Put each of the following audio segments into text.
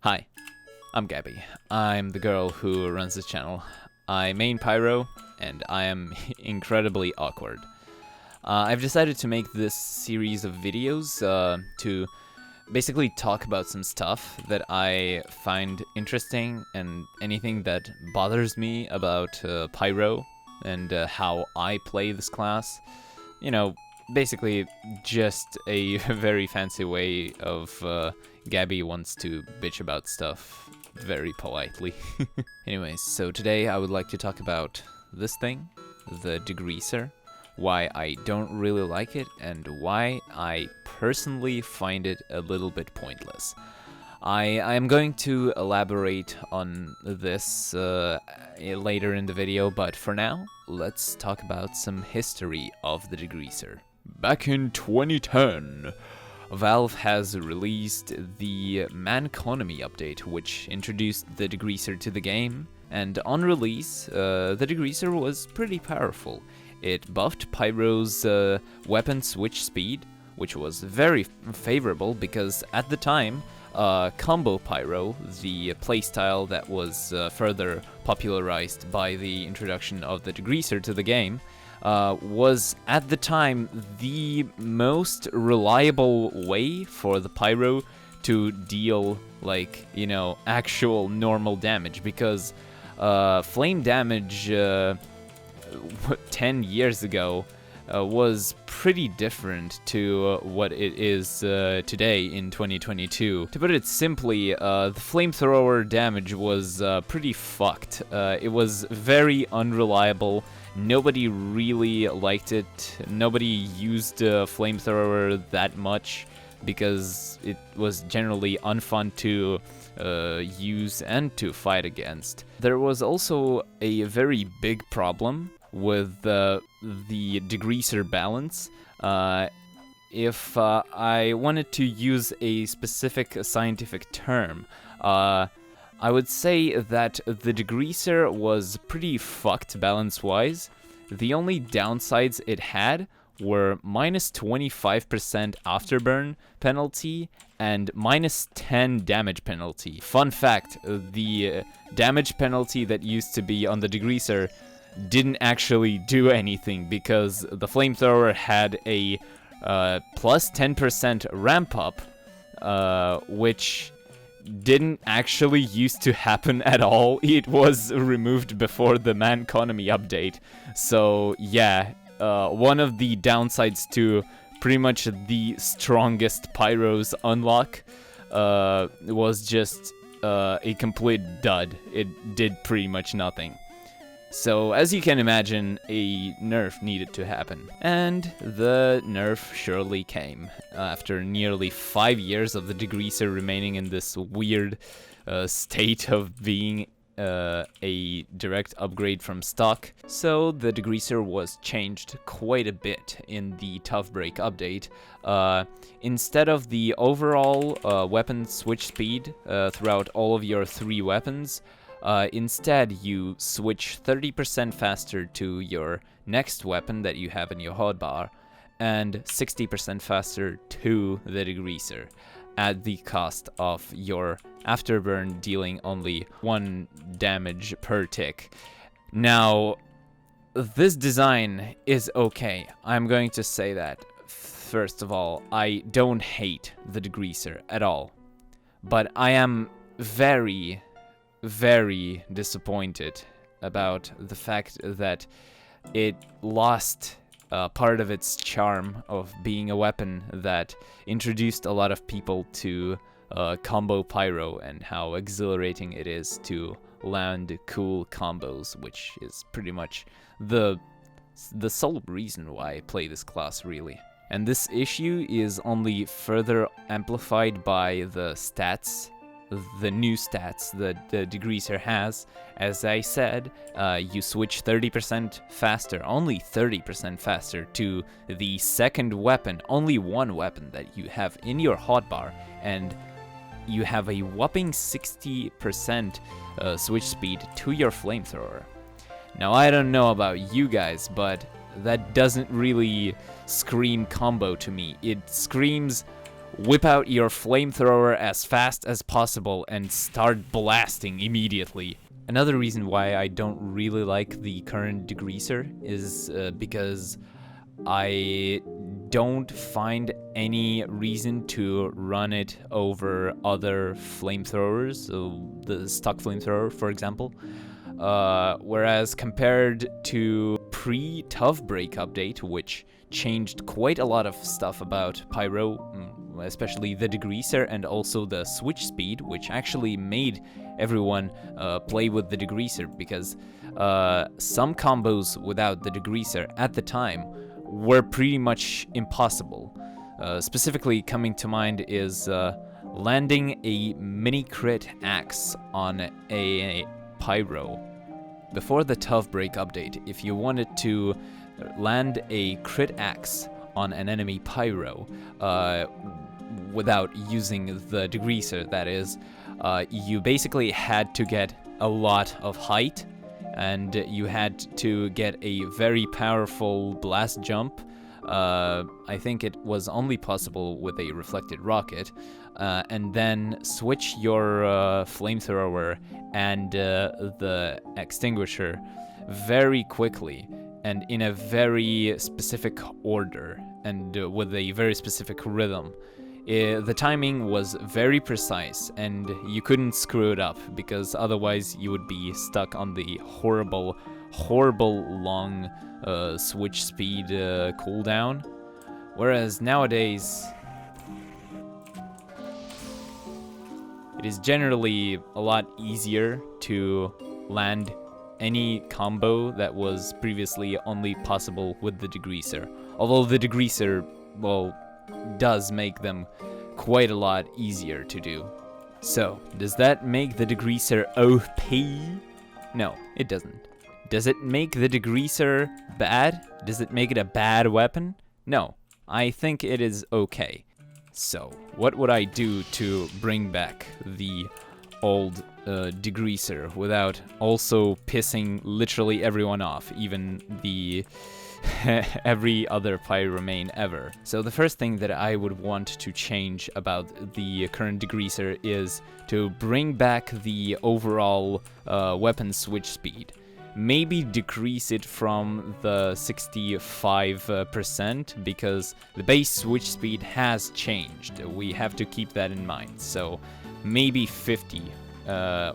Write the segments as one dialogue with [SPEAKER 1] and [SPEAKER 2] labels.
[SPEAKER 1] Hi, I'm Gabbie. I'm the girl who runs this channel. I main Pyro, and I am incredibly awkward. I've decided to make this series of videos to basically talk about some stuff that I find interesting and anything that bothers me about Pyro and how I play this class. You know, basically just a very fancy way of Gabbie wants to bitch about stuff very politely. Anyways, so today I would like to talk about this thing, the degreaser, why I don't really like it, and why I personally find it a little bit pointless. I am going to elaborate on this later in the video, but for now, let's talk about some history of the degreaser. Back in 2010, Valve has released the Manconomy update, which introduced the degreaser to the game, and on release, the degreaser was pretty powerful. It buffed Pyro's weapon switch speed, which was very favorable because at the time, Combo Pyro, the playstyle that was further popularized by the introduction of the degreaser to the game, was at the time the most reliable way for the Pyro to deal, like, you know, actual normal damage, because flame damage 10 years ago was pretty different to what it is today in 2022. To put it simply, the flamethrower damage was pretty fucked. It was very unreliable. Nobody really liked it. Nobody used flamethrower that much because it was generally unfun to use and to fight against. There was also a very big problem with the degreaser balance. If I wanted to use a specific scientific term, I would say that the degreaser was pretty fucked balance-wise. The only downsides it had were minus 25% afterburn penalty and minus 10 damage penalty. Fun fact, the damage penalty that used to be on the degreaser didn't actually do anything because the flamethrower had a plus 10% ramp up, which didn't actually used to happen at all. It was removed before the Manconomy update. So yeah, one of the downsides to pretty much the strongest Pyro's unlock was just a complete dud. It did pretty much nothing. So, as you can imagine, a nerf needed to happen. And the nerf surely came. After nearly 5 years of the degreaser remaining in this weird state of being a direct upgrade from stock. So, the degreaser was changed quite a bit in the Tough Break update. Instead of the overall weapon switch speed throughout all of your 3 weapons, instead, you switch 30% faster to your next weapon that you have in your hotbar, and 60% faster to the degreaser, at the cost of your afterburn dealing only 1 damage per tick. Now, this design is okay. I'm going to say that. First of all, I don't hate the degreaser at all, but I am very disappointed about the fact that it lost part of its charm of being a weapon that introduced a lot of people to combo Pyro and how exhilarating it is to land cool combos, which is pretty much the sole reason why I play this class, really. And this issue is only further amplified by the stats, the new stats that the degreaser has. As I said, you switch 30% faster, only 30% faster, to the second weapon, only one weapon that you have in your hotbar, and you have a whopping 60% switch speed to your flamethrower. Now, I don't know about you guys, but that doesn't really scream combo to me. It screams whip out your flamethrower as fast as possible and start blasting immediately. Another reason why I don't really like the current degreaser is because I don't find any reason to run it over other flamethrowers, so the stock flamethrower, for example. Whereas compared to pre-Tough Break update, which changed quite a lot of stuff about Pyro, especially the degreaser and also the switch speed, which actually made everyone play with the degreaser, because some combos without the degreaser at the time were pretty much impossible. Specifically coming to mind is landing a mini crit axe on a Pyro. Before the Tough Break update, if you wanted to land a crit axe on an enemy Pyro without using the degreaser, that is, you basically had to get a lot of height, and you had to get a very powerful blast jump. I think it was only possible with a reflected rocket, and then switch your flamethrower and the extinguisher very quickly and in a very specific order and with a very specific rhythm. The timing was very precise, and you couldn't screw it up, because otherwise you would be stuck on the horrible long switch speed cooldown. Whereas nowadays, it is generally a lot easier to land any combo that was previously only possible with the degreaser. Although the degreaser, well, does make them quite a lot easier to do. So, does that make the degreaser OP? No, it doesn't. Does it make the degreaser bad? Does it make it a bad weapon? No, I think it is okay. So, what would I do to bring back the old degreaser without also pissing literally everyone off, even the every other Pyro main ever? So the first thing that I would want to change about the current degreaser is to bring back the overall weapon switch speed. Maybe decrease it from the 65%, because the base switch speed has changed. We have to keep that in mind. So maybe 50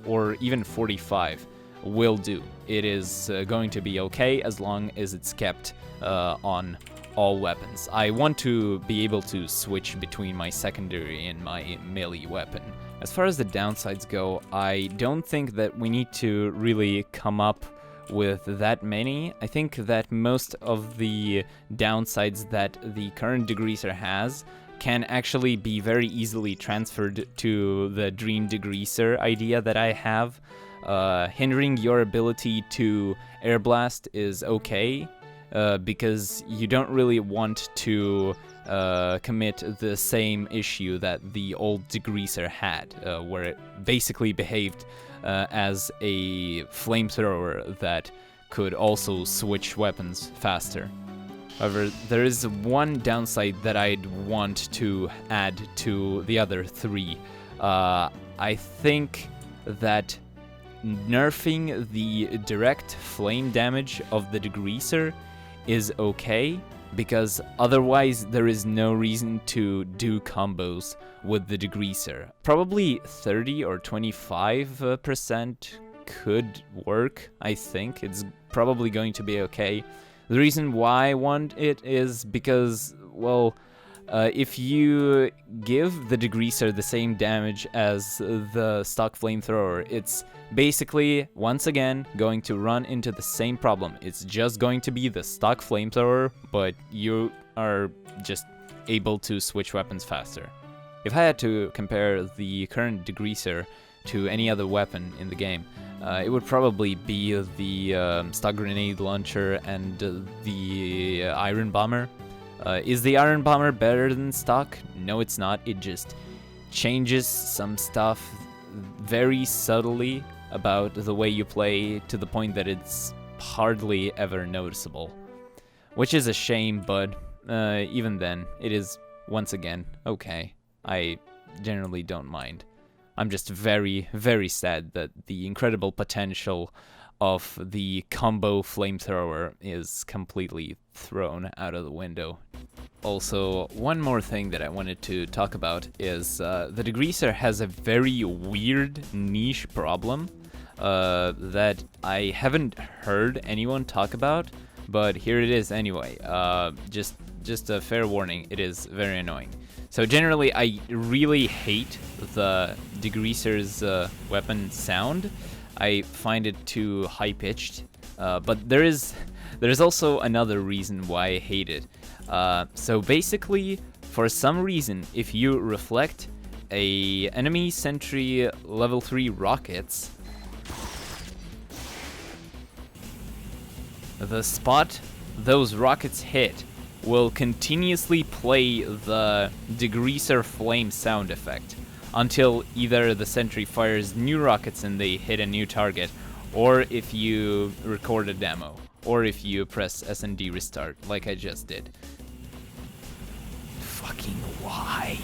[SPEAKER 1] or even 45 will do. It is going to be okay as long as it's kept on all weapons. I want to be able to switch between my secondary and my melee weapon. As far as the downsides go, I don't think that we need to really come up with that many. I think that most of the downsides that the current degreaser has can actually be very easily transferred to the dream degreaser idea that I have. Hindering your ability to air blast is okay, because you don't really want to commit the same issue that the old degreaser had, where it basically behaved as a flamethrower that could also switch weapons faster. However, there is one downside that I'd want to add to the other three. I think that nerfing the direct flame damage of the degreaser is okay, because otherwise there is no reason to do combos with the degreaser. Probably 30 or 25% could work, I think. It's probably going to be okay. The reason why I want it is because, well, if you give the degreaser the same damage as the stock flamethrower, it's basically, once again, going to run into the same problem. It's just going to be the stock flamethrower, but you are just able to switch weapons faster. If I had to compare the current degreaser to any other weapon in the game, it would probably be the stock grenade launcher and the iron bomber. Is the iron bomber better than stock? No, it's not. It just changes some stuff very subtly about the way you play, to the point that it's hardly ever noticeable. Which is a shame, but even then, it is, once again, okay. I generally don't mind. I'm just very, very sad that the incredible potential of the combo flamethrower is completely thrown out of the window. Also, one more thing that I wanted to talk about is the degreaser has a very weird niche problem that I haven't heard anyone talk about, but here it is anyway. Just a fair warning, it is very annoying. So generally, I really hate the degreaser's weapon sound. I find it too high-pitched, but there is also another reason why I hate it. So basically, for some reason, if you reflect a enemy sentry level 3 rockets, the spot those rockets hit will continuously play the degreaser flame sound effect until either the sentry fires new rockets and they hit a new target, or if you record a demo, or if you press S&D restart like I just did. Fucking why?